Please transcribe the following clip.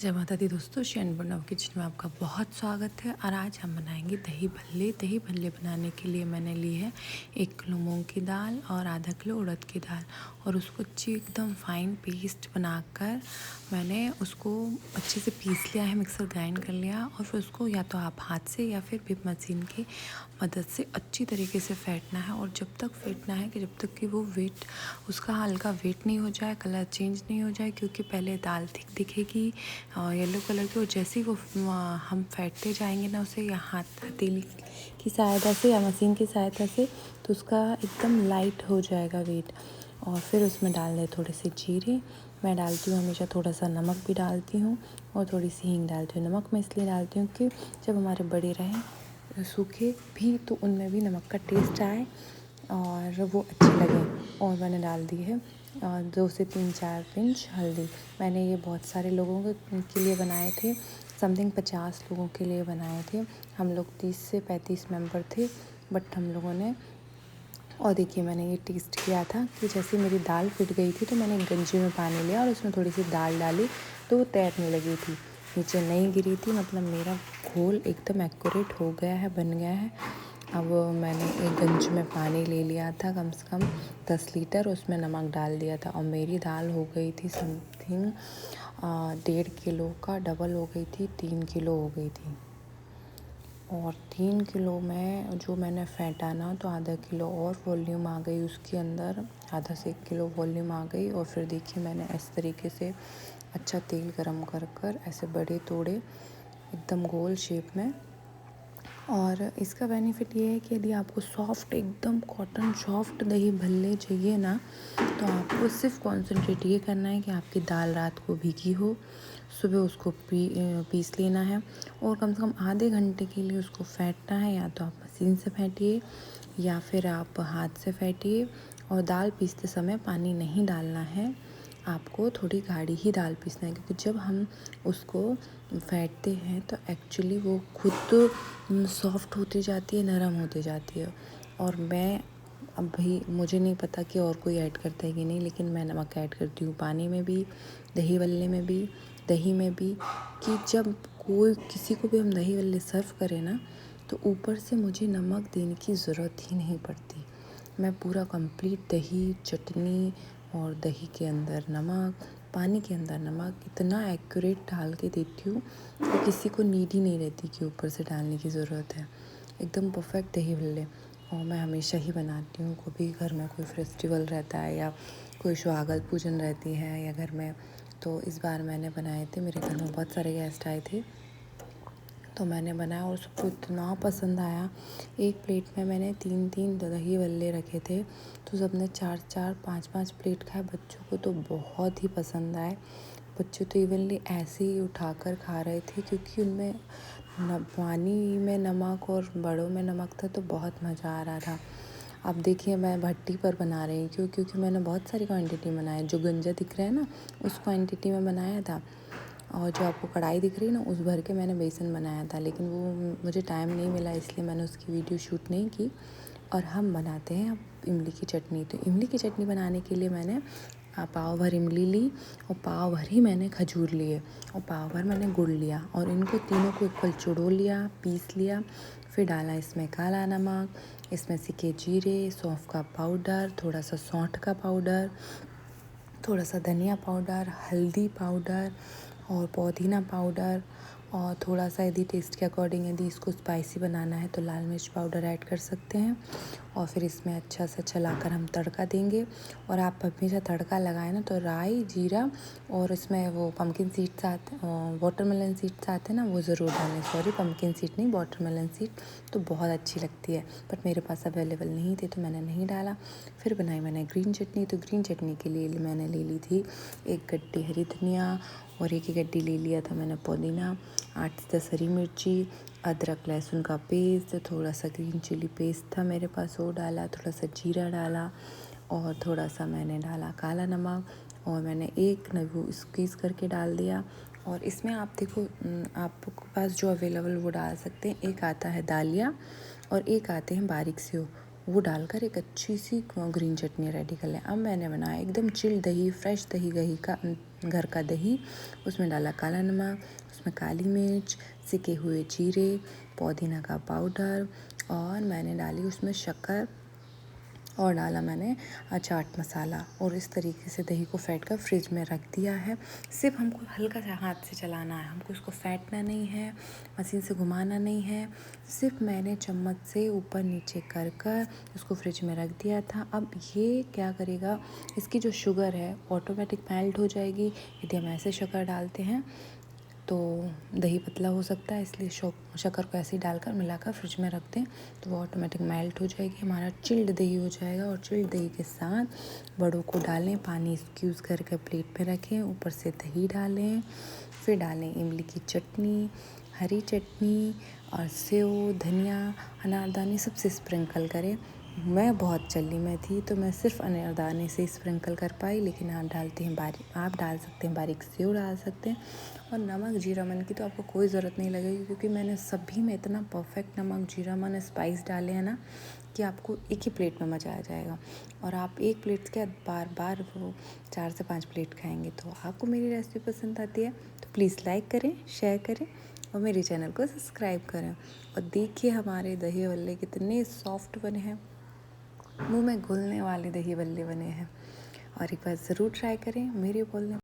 जय माता दी दोस्तों, शैन प्रणव किचन में आपका बहुत स्वागत है। और आज हम बनाएंगे दही भल्ले। दही भल्ले बनाने के लिए मैंने ली है 1 किलो मूंग की दाल और आधा किलो उड़द की दाल, और उसको अच्छी एकदम फाइन पेस्ट बनाकर मैंने उसको अच्छे से पीस लिया है, मिक्सर ग्राइंड कर लिया। और फिर उसको या तो आप हाथ से या फिर विप मशीन की मदद से अच्छी तरीके से फेंटना है। और जब तक फेंटना है कि जब तक कि वो वेट उसका हल्का वेट नहीं हो जाए, कलर चेंज नहीं हो जाए, क्योंकि पहले दाल थिक दिखेगी येलो कलर की, और जैसे ही वो हम फेंटते जाएंगे ना उसे, या हाथ हथेली की सहायता से या मशीन की सहायता से, तो उसका एकदम लाइट हो जाएगा वेट। और फिर उसमें डाल दें थोड़े से जीरे। मैं डालती हूँ हमेशा थोड़ा सा नमक भी डालती हूँ, और थोड़ी सी हींग डालती हूँ। नमक मैं इसलिए डालती हूँ कि जब हमारे बड़े रहें सूखे भी तो उनमें भी नमक का टेस्ट आए और वो अच्छे लगे। और मैंने डाल दी है 2 से 3-4 पिंच हल्दी। मैंने ये बहुत सारे लोगों के लिए बनाए थे, समथिंग 50 लोगों के लिए बनाए थे। हम लोग 30 से 35 मेंबर थे, बट हम लोगों ने, और देखिए मैंने ये टेस्ट किया था कि जैसे मेरी दाल फट गई थी तो मैंने एक गंजी में पानी लिया और उसमें थोड़ी सी दाल डाली तो वो तैरने लगी थी, नीचे नहीं गिरी थी। मतलब मेरा घोल एकदम एक्यूरेट हो गया है, बन गया है। अब मैंने एक गंज में पानी ले लिया था, कम से कम 10 लीटर, उसमें नमक डाल दिया था, और मेरी दाल हो गई थी समथिंग 1.5 किलो का डबल हो गई थी, 3 किलो हो गई थी। और 3 किलो में जो मैंने फेंटा ना, तो आधा किलो और वॉल्यूम आ गई उसके अंदर, आधा से 1 किलो वॉल्यूम आ गई। और फिर देखिए मैंने इस तरीके से अच्छा तेल गरम कर कर ऐसे बड़े तोड़े एकदम गोल शेप में। और इसका बेनिफिट ये है कि यदि आपको सॉफ्ट, एकदम कॉटन सॉफ्ट दही भल्ले चाहिए ना, तो आपको सिर्फ कॉन्सेंट्रेट ये करना है कि आपकी दाल रात को भीगी हो, सुबह उसको पीस लेना है, और कम से कम आधे घंटे के लिए उसको फेंटना है। या तो आप मशीन से फेंटिए या फिर आप हाथ से फेंटिए। और दाल पीसते समय पानी नहीं डालना है, आपको थोड़ी गाढ़ी ही दाल पीसना है, क्योंकि जब हम उसको फेंटते हैं तो एक्चुअली वो खुद सॉफ्ट होती जाती है, नरम होती जाती है। और मैं अब भाई मुझे नहीं पता कि और कोई ऐड करता है कि नहीं, लेकिन मैं नमक ऐड करती हूँ पानी में भी, दही वल्ले में भी, दही में भी, कि जब कोई किसी को भी हम दही वल्ले सर्व करें ना, तो ऊपर से मुझे नमक देने की ज़रूरत ही नहीं पड़ती। मैं पूरा कंप्लीट दही, चटनी और दही के अंदर नमक, पानी के अंदर नमक इतना एक्यूरेट डाल के देती हूँ कि किसी को नीड ही नहीं रहती कि ऊपर से डालने की ज़रूरत है। एकदम परफेक्ट दही भल्ले। और मैं हमेशा ही बनाती हूँ, कभी घर में कोई फेस्टिवल रहता है या कोई स्वागत पूजन रहती है या घर में, तो इस बार मैंने बनाए थे। मेरे घर में बहुत सारे गेस्ट आए थे तो मैंने बनाया और सबको इतना पसंद आया। एक प्लेट में मैंने 3-3 दही भल्ले रखे थे, तो सबने 4-4, 5-5 प्लेट खाए। बच्चों को तो बहुत ही पसंद आए। बच्चे तो इवनली ऐसे ही उठाकर खा रहे थे, क्योंकि उनमें पानी में नमक और बड़ों में नमक था, तो बहुत मज़ा आ रहा था। अब देखिए मैं भट्टी पर बना रही हूँ, क्योंकि मैंने बहुत सारी क्वांटिटी में बनाया। जो गंजा दिख रहा है ना, उस क्वांटिटी में बनाया था, और जो आपको कढ़ाई दिख रही है ना, उस भर के मैंने बेसन बनाया था, लेकिन वो मुझे टाइम नहीं मिला, इसलिए मैंने उसकी वीडियो शूट नहीं की। और हम बनाते हैं अब इमली की चटनी। तो इमली की चटनी बनाने के लिए मैंने पाव भर इमली ली, और पाव भर ही मैंने खजूर लिए, और पाव भर मैंने गुड़ लिया, और इनको तीनों को इक्वल चुड़ो लिया, पीस लिया। फिर डाला इसमें काला नमक, इसमें सिके जीरे, सौंफ का पाउडर, थोड़ा सा सौंठ का पाउडर, थोड़ा सा धनिया पाउडर, हल्दी पाउडर और पुदीना पाउडर, और थोड़ा सा यदि टेस्ट के अकॉर्डिंग यदि इसको स्पाइसी बनाना है तो लाल मिर्च पाउडर ऐड कर सकते हैं। और फिर इसमें अच्छा सा चलाकर हम तड़का देंगे। और आप हमेशा तड़का लगाएं ना तो राई, जीरा, और इसमें वो पम्पकिन सीड्स आते, वाटरमेलन सीड्स आते हैं ना, वो ज़रूर डालें। सॉरी, पम्पकिन सीड नहीं, वाटरमेलन सीड, तो बहुत अच्छी लगती है, बट मेरे पास अवेलेबल नहीं थे तो मैंने नहीं डाला। फिर बनाई मैंने ग्रीन चटनी। तो ग्रीन चटनी के लिए मैंने ले ली थी 1 गड्डी हरी धनिया, और 1 ही गड्डी ले लिया था मैंने पुदीना, 8 से 10 हरी मिर्ची, अदरक लहसुन का पेस्ट, थोड़ा सा ग्रीन चिली पेस्ट था मेरे पास, वो डाला, थोड़ा सा जीरा डाला, और थोड़ा सा मैंने डाला काला नमक, और मैंने एक नींबू स्क्वीज़ करके डाल दिया। और इसमें आप देखो, आपके पास जो अवेलेबल वो डाल सकते हैं। एक आता है दालिया और एक आते हैं बारीक से वो डालकर एक अच्छी सी ग्रीन चटनी रेडी कर लें। अब मैंने बनाया एकदम चिल्ड दही, फ्रेश दही का घर का दही। उसमें डाला काला नमक, उसमें काली मिर्च, सिके हुए जीरे, पुदीना का पाउडर, और मैंने डाली उसमें शक्कर, और डाला मैंने चाट मसाला, और इस तरीके से दही को फेंट कर फ्रिज में रख दिया है। सिर्फ हमको हल्का सा हाथ से चलाना है, हमको इसको फेंटना नहीं है, मशीन से घुमाना नहीं है। सिर्फ मैंने चम्मच से ऊपर नीचे कर कर उसको फ्रिज में रख दिया था। अब ये क्या करेगा, इसकी जो शुगर है ऑटोमेटिक मेल्ट हो जाएगी। यदि हम ऐसे शक्कर डालते हैं तो दही पतला हो सकता है, इसलिए शक्कर को ऐसे ही डालकर मिलाकर फ्रिज में रख दें तो वो ऑटोमेटिक मेल्ट हो जाएगी, हमारा चिल्ड दही हो जाएगा। और चिल्ड दही के साथ बड़ों को डालें, पानी स्क्यूज़ करके प्लेट पे रखें, ऊपर से दही डालें, फिर डालें इमली की चटनी, हरी चटनी, और सेव, धनिया, अनारदाने सबसे स्प्रिंकल करें। मैं बहुत जल्दी में थी तो मैं सिर्फ अनारदाने से स्प्रिंकल कर पाई, लेकिन आप आप डाल सकते हैं, बारीक सेव डाल सकते हैं। और नमक जीरा मन की तो आपको कोई ज़रूरत नहीं लगेगी, क्योंकि मैंने सभी में इतना परफेक्ट नमक जीरा मन स्पाइस डाले हैं ना कि आपको एक ही प्लेट में मज़ा आ जाएगा। और आप एक प्लेट के बाद बार बार वो 4 से 5 प्लेट खाएंगे। तो आपको मेरी रेसिपी पसंद आती है तो प्लीज़ लाइक करें, शेयर करें, और मेरे चैनल को सब्सक्राइब करें। और देखिए हमारे दही बल्ले कितने सॉफ्ट बने हैं, मुंह में घुलने वाले दही बल्ले बने हैं। और एक बार ज़रूर ट्राई करें मेरे बोलने